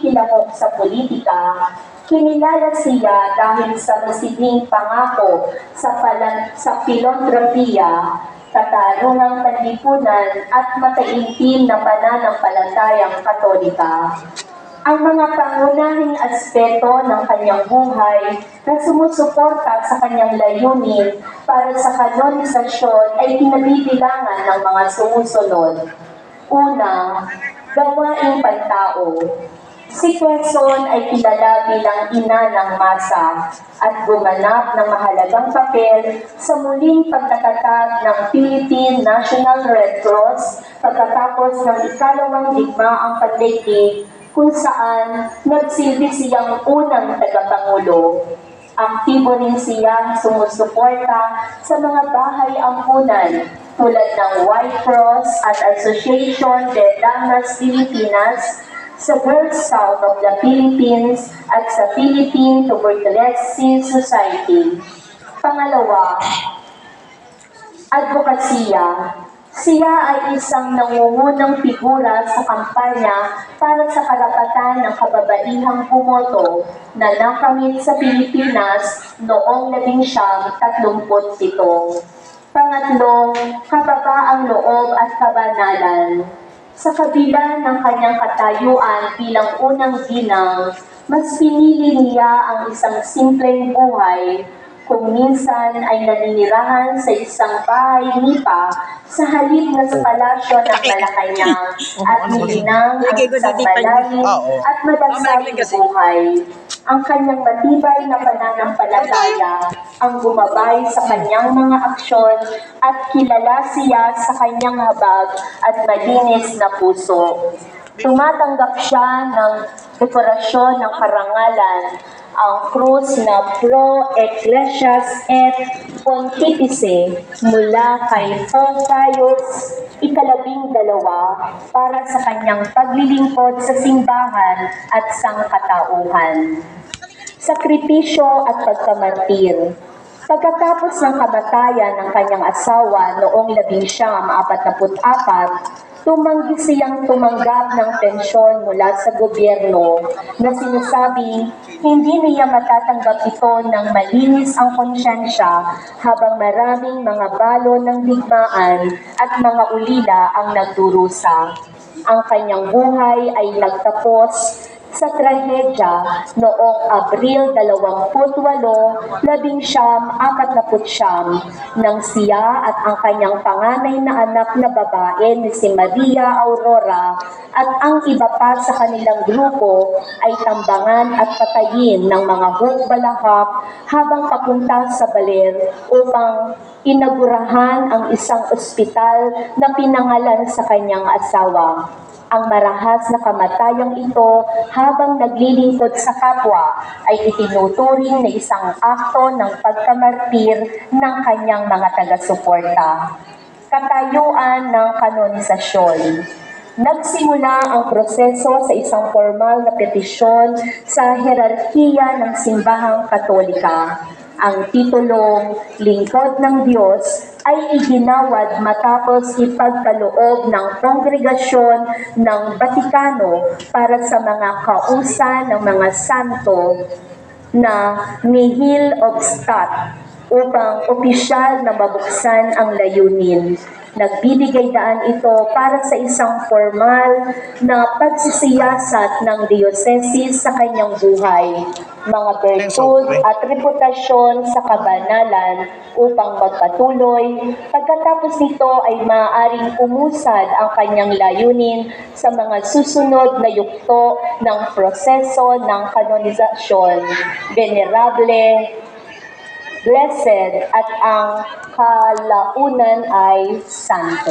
Kilahok sa politika, kinilala siya dahil sa masiding pangako sa filantropiya, katarungang panlipunan at mataimtim na pananampalatayang Katolika. Ang mga pangunahing aspeto ng kanyang buhay na sumusuporta sa kanyang layunin para sa kanonisasyon ay kinabibilangan ng mga sumusunod. Una, gawaing pantao. Si Quezon ay kilala bilang ina ng masa at gumanap ng mahalagang papel sa muling pagtatatag ng Philippine National Red Cross pagkatapos ng ikalawang digmaang pandaigdig kung saan nagsilbi siyang unang tagapangulo. Aktibo rin siyang sumusuporta sa mga bahay ampunan tulad ng White Cross at Association de Damas Filipinas, sa Girl Scout of the Philippines at sa Philippine Tuberculosis Society. Pangalawa, advokasya. Siya ay isang nangungunang figura sa kampanya para sa karapatan ng kababaihang bumoto na nakamit sa Pilipinas noong 1937. Pangatlo, kababaang loob at kabanalan. Sa kabila ng kanyang katayuan bilang unang ginang, mas pinili niya ang isang simpleng buhay, kung minsan ay naninirahan sa isang bahay nipa sa halip na sa palasyo ng Malacanang at nilinang ang isang malalim at madagsang buhay. Ang kanyang matibay na pananampalataya ang gumabay sa kanyang mga aksyon at kilala siya sa kanyang habag at malinis na puso. Tumatanggap siya ng dekorasyon ng karangalan, ang krus na Pro Ecclesias et Pontifice mula kay Pope Pius ika-12 para sa kanyang paglilingkod sa simbahan at sangkatauhan. Sakripisyo at pagkamartir. Pagkatapos ng kamatayan ng kanyang asawa noong 1944, tumanggi siyang tumanggap ng pensyon mula sa gobyerno na sinasabing hindi niya matatanggap ito ng malinis ang konsyensya habang maraming mga balo ng digmaan at mga ulila ang nagdurusa. Ang kanyang buhay ay nagtapos sa trahedya noong Abril 28, 1949 nang siya at ang kanyang panganay na anak na babae ni si Maria Aurora at ang iba pa sa kanilang grupo ay tambangan at patayin ng mga hukbalahap habang papunta sa Baler upang inagurahan ang isang ospital na pinangalan sa kanyang asawa. Ang marahas na kamatayang ito habang naglilingkod sa kapwa ay itinuturing na isang akto ng pagkamartir ng kanyang mga taga-suporta. Katayuan ng kanonisasyon. Nagsimula ang proseso sa isang formal na petisyon sa hierarkiya ng simbahang Katolika. Ang titulong Lingkod ng Diyos ay iginawad matapos ipagkaloob ng Kongregasyon ng Batikano para sa mga kausa ng mga santo na nihil obstat upang opisyal na mabuksan ang layunin. Nagbibigay daan ito para sa isang formal na pagsisiyasat ng diocese sa kanyang buhay, mga bertud at reputasyon sa kabanalan upang magpatuloy. Pagkatapos nito ay maaaring umusad ang kanyang layunin sa mga susunod na yugto ng proseso ng kanonisasyon, venerable, blessed at ang kalaunan ay santo.